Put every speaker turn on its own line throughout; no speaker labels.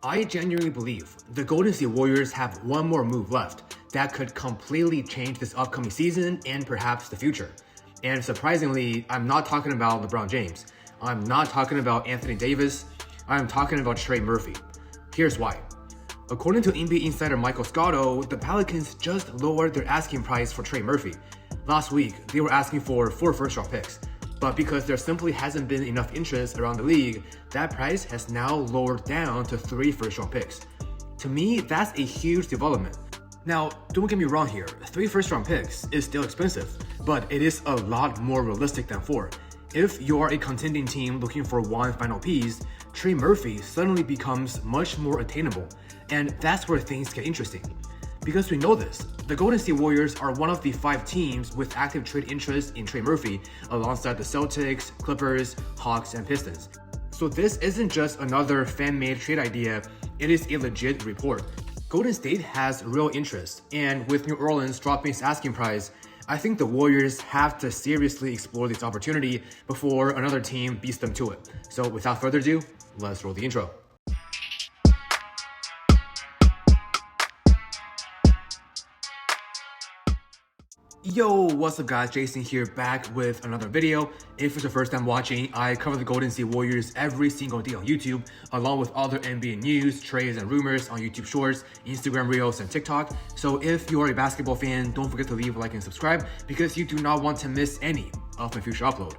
I genuinely believe the Golden State Warriors have one more move left that could completely change this upcoming season and perhaps the future. And surprisingly, I'm not talking about LeBron James. I'm not talking about Anthony Davis. I'm talking about Trey Murphy. Here's why. According to NBA insider Michael Scotto, the Pelicans just lowered their asking price for Trey Murphy. Last week, they were asking for 4 first-round picks. But because there simply hasn't been enough interest around the league, that price has now lowered down to 3 first-round picks. To me, that's a huge development. Now, don't get me wrong here, 3 first-round picks is still expensive, but it is a lot more realistic than 4. If you are a contending team looking for one final piece, Trey Murphy suddenly becomes much more attainable, and that's where things get interesting. Because we know this, the Golden State Warriors are one of the 5 teams with active trade interest in Trey Murphy, alongside the Celtics, Clippers, Hawks, and Pistons. So this isn't just another fan-made trade idea, it is a legit report. Golden State has real interest, and with New Orleans dropping its asking price, I think the Warriors have to seriously explore this opportunity before another team beats them to it. So without further ado, let's roll the intro. Yo, what's up guys, Jason here, back with another video. If it's your first time watching, I cover the Golden State Warriors every single day on YouTube, along with other NBA news, trades, and rumors on YouTube Shorts, Instagram Reels, and TikTok. So if you are a basketball fan, don't forget to leave a like and subscribe, because you do not want to miss any of my future upload.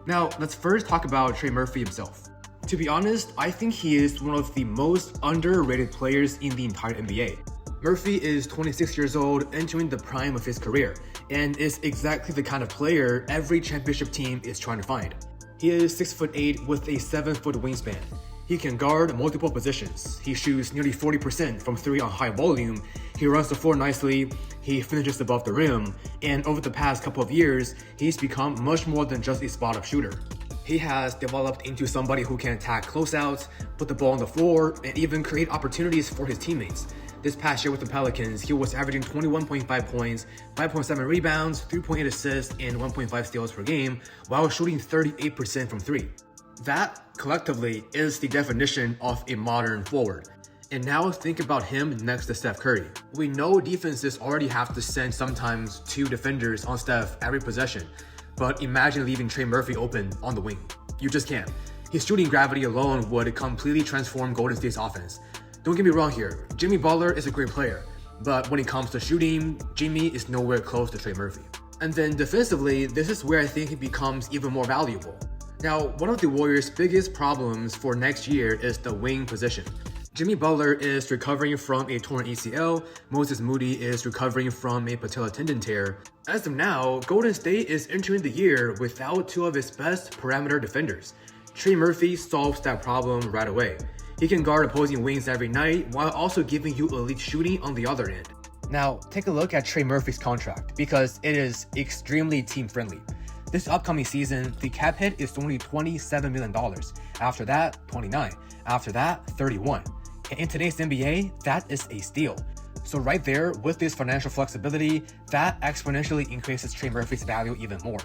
Now, let's first talk about Trey Murphy himself. To be honest, I think he is one of the most underrated players in the entire NBA. Murphy is 26 years old, entering the prime of his career, and is exactly the kind of player every championship team is trying to find. He is 6'8" with a 7-foot wingspan. He can guard multiple positions. He shoots nearly 40% from 3 on high volume. He runs the floor nicely. He finishes above the rim. And over the past couple of years, he's become much more than just a spot-up shooter. He has developed into somebody who can attack closeouts, put the ball on the floor, and even create opportunities for his teammates. This past year with the Pelicans, he was averaging 21.5 points, 5.7 rebounds, 3.8 assists, and 1.5 steals per game, while shooting 38% from 3. That, collectively, is the definition of a modern forward. And now think about him next to Steph Curry. We know defenses already have to send sometimes 2 defenders on Steph every possession, but imagine leaving Trey Murphy open on the wing. You just can't. His shooting gravity alone would completely transform Golden State's offense. Don't get me wrong here, Jimmy Butler is a great player, but when it comes to shooting, Jimmy is nowhere close to Trey Murphy. And then defensively, this is where I think he becomes even more valuable. Now, one of the Warriors' biggest problems for next year is the wing position. Jimmy Butler is recovering from a torn ACL, Moses Moody is recovering from a patella tendon tear. As of now, Golden State is entering the year without 2 of its best perimeter defenders. Trey Murphy solves that problem right away. He can guard opposing wings every night while also giving you elite shooting on the other end. Now, take a look at Trey Murphy's contract because it is extremely team-friendly. This upcoming season, the cap hit is only $27 million. After that, 29. After that, 31. And in today's NBA, that is a steal. So right there, with this financial flexibility, that exponentially increases Trey Murphy's value even more.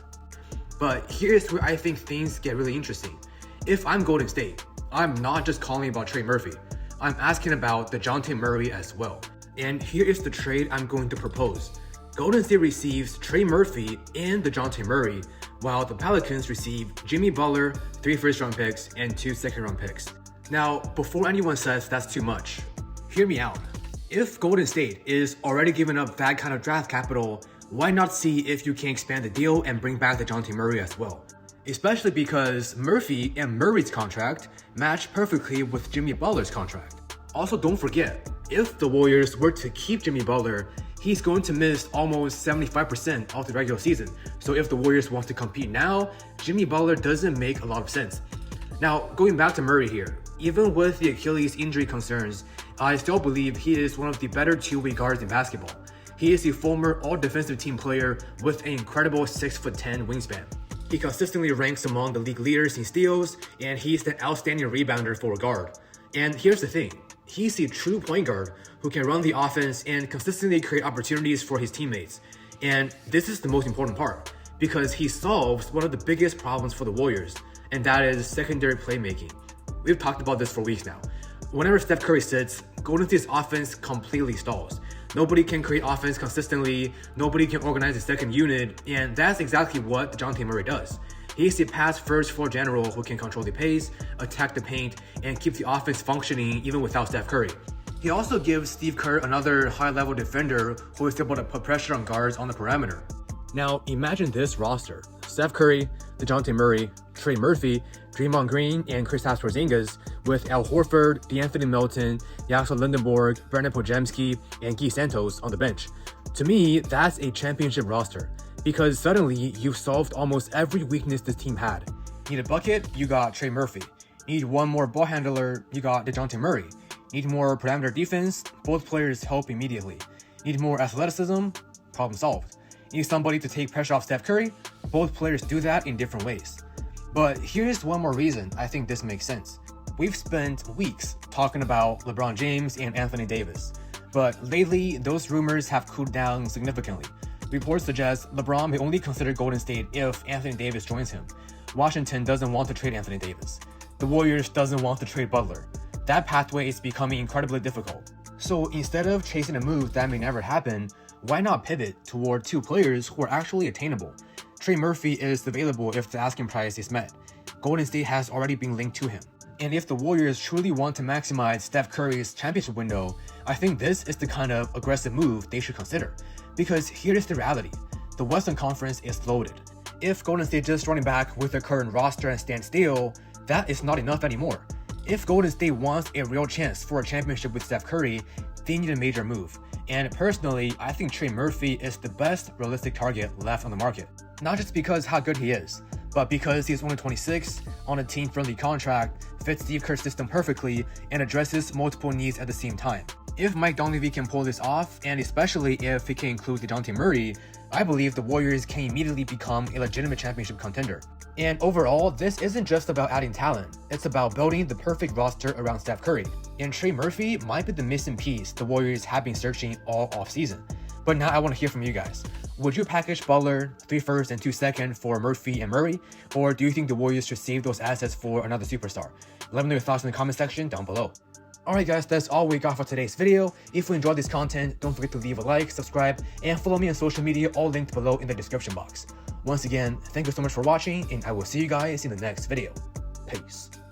But here's where I think things get really interesting. If I'm Golden State, I'm not just calling about Trey Murphy. I'm asking about DeJounte Murray as well. And here is the trade I'm going to propose. Golden State receives Trey Murphy and DeJounte Murray, while the Pelicans receive Jimmy Butler, 3 first-round picks, and 2 second-round picks. Now, before anyone says that's too much, hear me out. If Golden State is already giving up that kind of draft capital, why not see if you can expand the deal and bring back DeJounte Murray as well? Especially because Murphy and Murray's contract match perfectly with Jimmy Butler's contract. Also, don't forget, if the Warriors were to keep Jimmy Butler, he's going to miss almost 75% of the regular season. So if the Warriors want to compete now, Jimmy Butler doesn't make a lot of sense. Now, going back to Murray here, even with the Achilles injury concerns, I still believe he is one of the better 2-way guards in basketball. He is a former all-defensive team player with an incredible 6'10" wingspan. He consistently ranks among the league leaders in steals, and he's an outstanding rebounder for a guard. And here's the thing, he's a true point guard who can run the offense and consistently create opportunities for his teammates. And this is the most important part, because he solves one of the biggest problems for the Warriors, and that is secondary playmaking. We've talked about this for weeks now. Whenever Steph Curry sits, Golden State's offense completely stalls. Nobody can create offense consistently, nobody can organize a second unit, and that's exactly what DeJounte Murray does. He's the pass-first floor general who can control the pace, attack the paint, and keep the offense functioning even without Steph Curry. He also gives Steve Kerr another high-level defender who is able to put pressure on guards on the perimeter. Now, imagine this roster: Steph Curry, DeJounte Murray, Trey Murphy, Draymond Green, and Kristaps Porzingis, with Al Horford, DeAnthony Melton, Jakob Lindenborg, Brandon Podziemski, and Guy Santos on the bench. To me, that's a championship roster, because suddenly you've solved almost every weakness this team had. Need a bucket? You got Trey Murphy. Need one more ball handler? You got DeJounte Murray. Need more perimeter defense? Both players help immediately. Need more athleticism? Problem solved. Need somebody to take pressure off Steph Curry? Both players do that in different ways. But here's one more reason I think this makes sense. We've spent weeks talking about LeBron James and Anthony Davis, but lately those rumors have cooled down significantly. Reports suggest LeBron may only consider Golden State if Anthony Davis joins him. Washington doesn't want to trade Anthony Davis. The Warriors doesn't want to trade Butler. That pathway is becoming incredibly difficult. So instead of chasing a move that may never happen, why not pivot toward two players who are actually attainable? Trey Murphy is available if the asking price is met. Golden State has already been linked to him. And if the Warriors truly want to maximize Steph Curry's championship window, I think this is the kind of aggressive move they should consider. Because here's the reality: the Western Conference is loaded. If Golden State just running back with their current roster and stand still, that is not enough anymore. If Golden State wants a real chance for a championship with Steph Curry, they need a major move. And personally, I think Trey Murphy is the best realistic target left on the market. Not just because how good he is, but because he's only 26, on a team-friendly contract, fits Steve Kerr's system perfectly, and addresses multiple needs at the same time. If Mike Dunleavy can pull this off, and especially if he can include DeJounte Murray, I believe the Warriors can immediately become a legitimate championship contender. And overall, this isn't just about adding talent, it's about building the perfect roster around Steph Curry. And Trey Murphy might be the missing piece the Warriors have been searching all offseason. But now I want to hear from you guys. Would you package Butler, 3 firsts and 2 seconds for Murphy and Murray? Or do you think the Warriors should save those assets for another superstar? Let me know your thoughts in the comment section down below. Alright guys, that's all we got for today's video. If you enjoyed this content, don't forget to leave a like, subscribe, and follow me on social media, all linked below in the description box. Once again, thank you so much for watching, and I will see you guys in the next video. Peace.